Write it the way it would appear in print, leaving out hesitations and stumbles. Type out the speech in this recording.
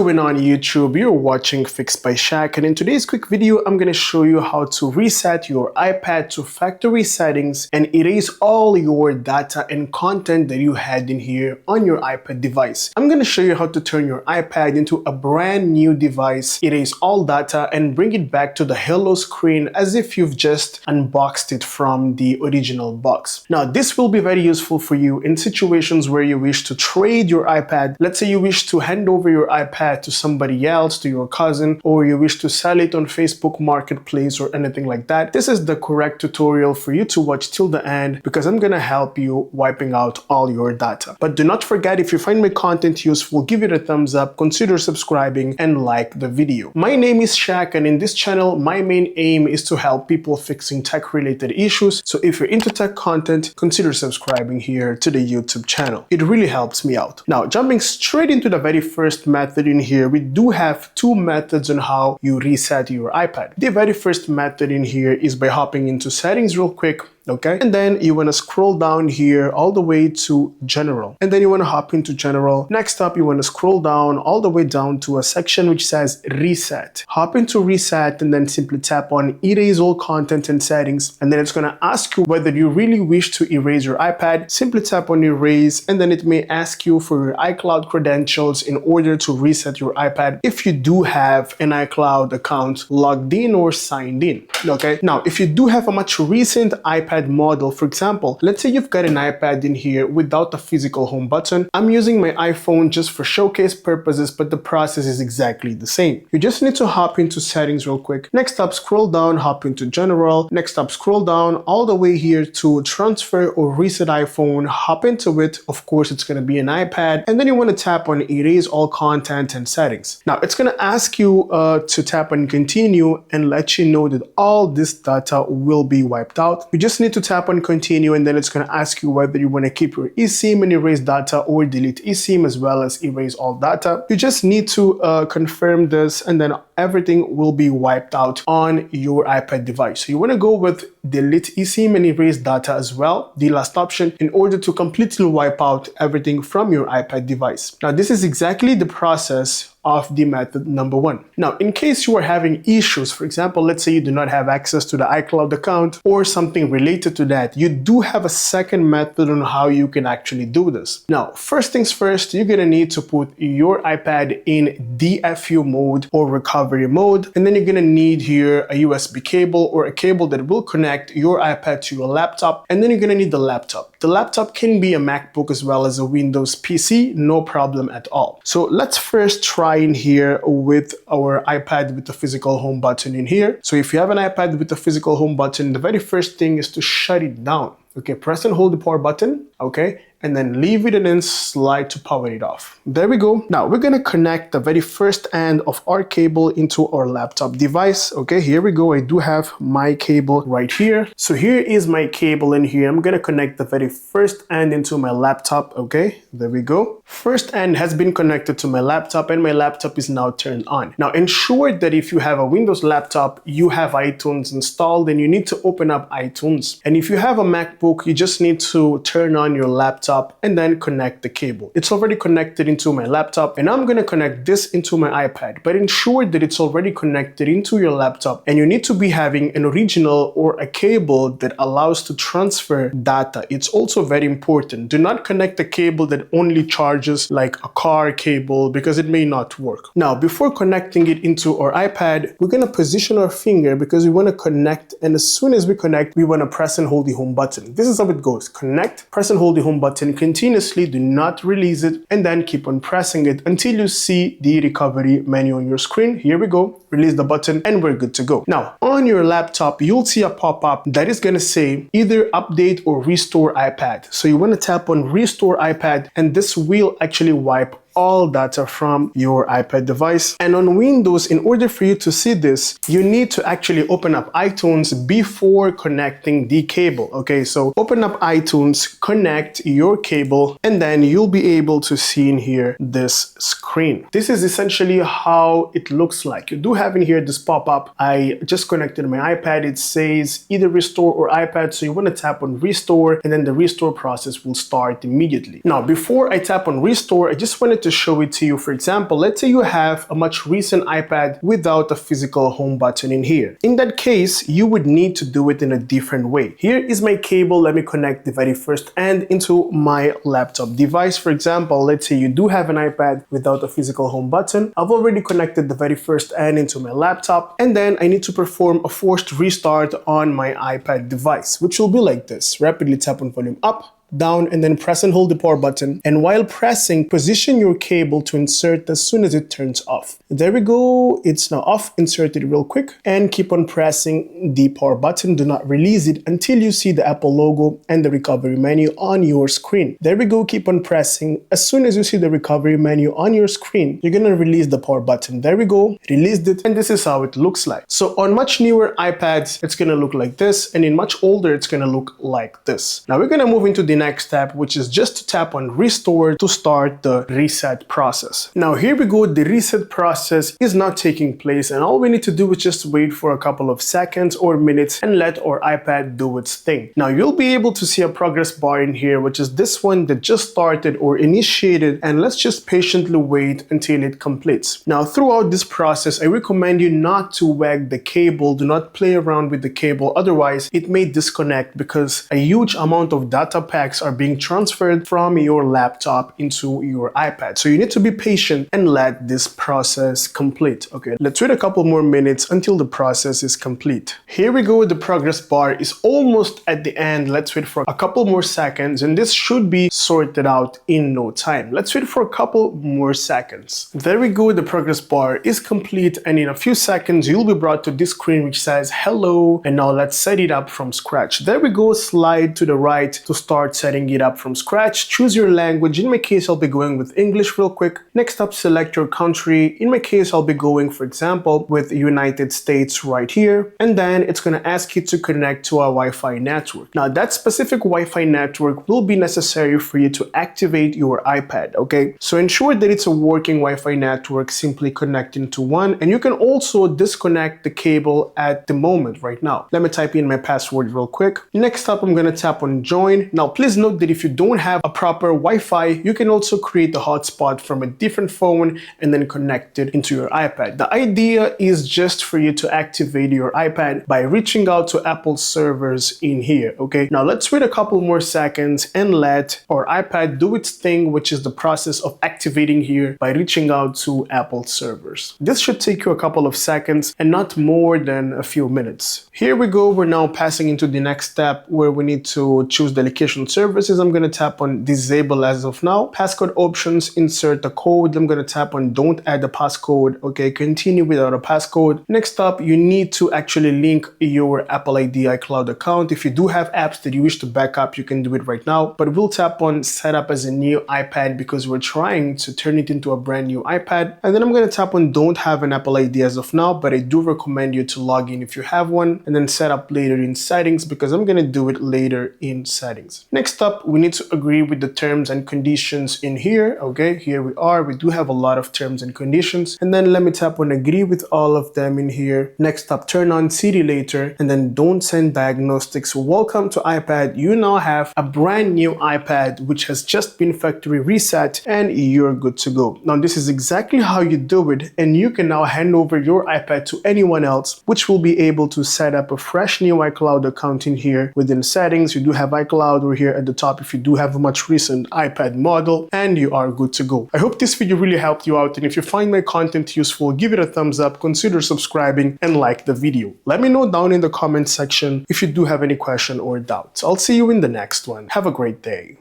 going on YouTube? You're watching Fixed by Shaq, and in today's quick video I'm going to show you how to reset your iPad to factory settings and erase all your data and content that you had in here on your iPad device. I'm going to show you how to turn your iPad into a brand new device, erase all data and bring it back to the hello screen as if you've just unboxed it from the original box. Now this will be very useful for you in situations where you wish to trade your iPad. Let's say you wish to hand over your iPad to somebody else, to your cousin, or you wish to sell it on Facebook Marketplace or anything like that. This is the correct tutorial for you to watch till the end because I'm gonna help you wiping out all your data. But do not forget, if you find my content useful, give it a thumbs up, consider subscribing and like the video. My name is Shaq, and in this channel my main aim is to help people fixing tech related issues. So if you're into tech content, consider subscribing here to the YouTube channel. It really helps me out. Now jumping straight into the very first method in here, we do have two methods on how you reset your iPad. The very first method in here is by hopping into settings real quick. Okay, and then you want to scroll down here all the way to general, and then you want to hop into general. Next up, you want to scroll down all the way down to a section which says reset. Hop into reset and then simply tap on erase all content and settings, and then it's going to ask you whether you really wish to erase your iPad. Simply tap on erase, and then it may ask you for your iCloud credentials in order to reset your iPad if you do have an iCloud account logged in or signed in. Okay, now if you do have a much recent iPad model, for example, let's say you've got an iPad in here without a physical home button. I'm using my iPhone just for showcase purposes, but the process is exactly the same. You just need to hop into settings real quick. Next up, scroll down, hop into general. Next up, scroll down all the way here to transfer or reset iPhone. Hop into it. Of course, it's going to be an iPad, and then you want to tap on erase all content and settings. Now it's going to ask you to tap on continue and let you know that all this data will be wiped out. You just need to tap on continue, and then it's going to ask you whether you want to keep your eSIM and erase data or delete eSIM as well as erase all data. You just need to confirm this, and then everything will be wiped out on your iPad device. So you want to go with delete eSIM and erase data as well, the last option, in order to completely wipe out everything from your iPad device. Now this is exactly the process of the method number one. Now, in case you are having issues, for example, let's say you do not have access to the iCloud account or something related to that, you do have a second method on how you can actually do this. Now, first things first, you're gonna need to put your iPad in DFU mode or recovery mode, and then you're gonna need here a USB cable or a cable that will connect your iPad to your laptop, and then you're gonna need the laptop. The laptop can be a MacBook as well as a Windows PC, no problem at all. So let's first try in here with our iPad with the physical home button in here. So if you have an iPad with the physical home button, the very first thing is to shut it down. Okay, press and hold the power button, okay, and then leave it and then slide to power it off. There we go. Now we're gonna connect the very first end of our cable into our laptop device. Okay, here we go. I do have my cable right here. So here is my cable in here. I'm gonna connect the very first end into my laptop. Okay, there we go. First end has been connected to my laptop, and my laptop is now turned on. Now ensure that if you have a Windows laptop, you have iTunes installed, and you need to open up iTunes. And if you have a MacBook, you just need to turn on your laptop and then connect the cable. It's already connected into my laptop, and I'm gonna connect this into my iPad, but ensure that it's already connected into your laptop, and you need to be having an original or a cable that allows to transfer data. It's also very important. Do not connect a cable that only charges like a car cable because it may not work. Now, before connecting it into our iPad, we're gonna position our finger because we wanna connect, and as soon as we connect, we wanna press and hold the home button. This is how it goes. Connect, press and hold the home button continuously, do not release it, and then keep on pressing it until you see the recovery menu on your screen. Here we go. Release the button and we're good to go. Now, on your laptop, you'll see a pop-up that is going to say either update or restore iPad. So you want to tap on restore iPad, and this will actually wipe all data from your iPad device. And on Windows, in order for you to see this, you need to actually open up iTunes before connecting the cable. Okay, so open up iTunes, connect your cable, and then you'll be able to see in here this screen. This is essentially how it looks like. You do have in here this pop-up. I just connected my iPad. It says either restore or iPad, so you want to tap on restore, and then the restore process will start immediately. Now, before I tap on restore, I just wanted wanted to show it to you, for example, let's say you have a much recent iPad without a physical home button in here. In that case, you would need to do it in a different way. Here is my cable. Let me connect the very first end into my laptop device. For example, let's say you do have an iPad without a physical home button. I've already connected the very first end into my laptop, and then I need to perform a forced restart on my iPad device, which will be like this. Rapidly tap on volume up, down, and then press and hold the power button, and while pressing, position your cable to insert as soon as it turns off. There we go, it's now off. Insert it real quick and keep on pressing the power button. Do not release it until you see the Apple logo and the recovery menu on your screen. There we go, keep on pressing. As soon as you see the recovery menu on your screen, you're gonna release the power button. There we go, released it, and this is how it looks like. So on much newer iPads, it's gonna look like this, and in much older, it's gonna look like this. Now we're gonna move into the next step, which is just to tap on restore to start the reset process. Now here we go, the reset process is not taking place, and all we need to do is just wait for a couple of seconds or minutes and let our iPad do its thing. Now you'll be able to see a progress bar in here, which is this one that just started or initiated, and let's just patiently wait until it completes. Now throughout this process, I recommend you not to wag the cable. Do not play around with the cable, otherwise it may disconnect because a huge amount of data packs are being transferred from your laptop into your iPad. So you need to be patient and let this process complete. Okay, let's wait a couple more minutes until the process is complete. Here we go, the progress bar is almost at the end. Let's wait for a couple more seconds, and this should be sorted out in no time. Let's wait for a couple more seconds. There we go, the progress bar is complete, and in a few seconds you'll be brought to this screen which says hello, and now let's set it up from scratch. There we go, slide to the right to start setting it up from scratch. Choose your language. In my case, I'll be going with English real quick. Next up, select your country. In my case, I'll be going, for example, with United States right here. And then it's going to ask you to connect to a Wi-Fi network. Now, that specific Wi-Fi network will be necessary for you to activate your iPad, okay? So ensure that it's a working Wi-Fi network, simply connecting to one. And you can also disconnect the cable at the moment right now. Let me type in my password real quick. Next up, I'm going to tap on join. Now, please note that if you don't have a proper Wi-Fi, you can also create a hotspot from a different phone and then connect it into your iPad. The idea is just for you to activate your iPad by reaching out to Apple servers in here, okay? Now let's wait a couple more seconds and let our iPad do its thing, which is the process of activating here by reaching out to Apple servers. This should take you a couple of seconds and not more than a few minutes. Here we go, we're now passing into the next step where we need to choose the location services. I'm going to tap on disable as of now. Passcode options, insert the code. I'm going to tap on don't add the passcode. Okay, continue without a passcode. Next up, you need to actually link your Apple ID iCloud account. If you do have apps that you wish to back up, you can do it right now. But we'll tap on set up as a new iPad because we're trying to turn it into a brand new iPad. And then I'm going to tap on don't have an Apple ID as of now, but I do recommend you to log in if you have one and then set up later in settings because I'm going to do it later in settings. Next up, we need to agree with the terms and conditions in here. Okay, here we are. We do have a lot of terms and conditions. And then let me tap on agree with all of them in here. Next up, turn on see you later and then don't send diagnostics. Welcome to iPad. You now have a brand new iPad which has just been factory reset and you're good to go. Now this is exactly how you do it, and you can now hand over your iPad to anyone else which will be able to set up a fresh new iCloud account in here. Within settings, you do have iCloud over here at the top if you do have a much recent iPad model, and you are good to go. I hope this video really helped you out, and if you find my content useful, give it a thumbs up, consider subscribing, and like the video. Let me know down in the comment section if you do have any question or doubts. I'll see you in the next one. Have a great day.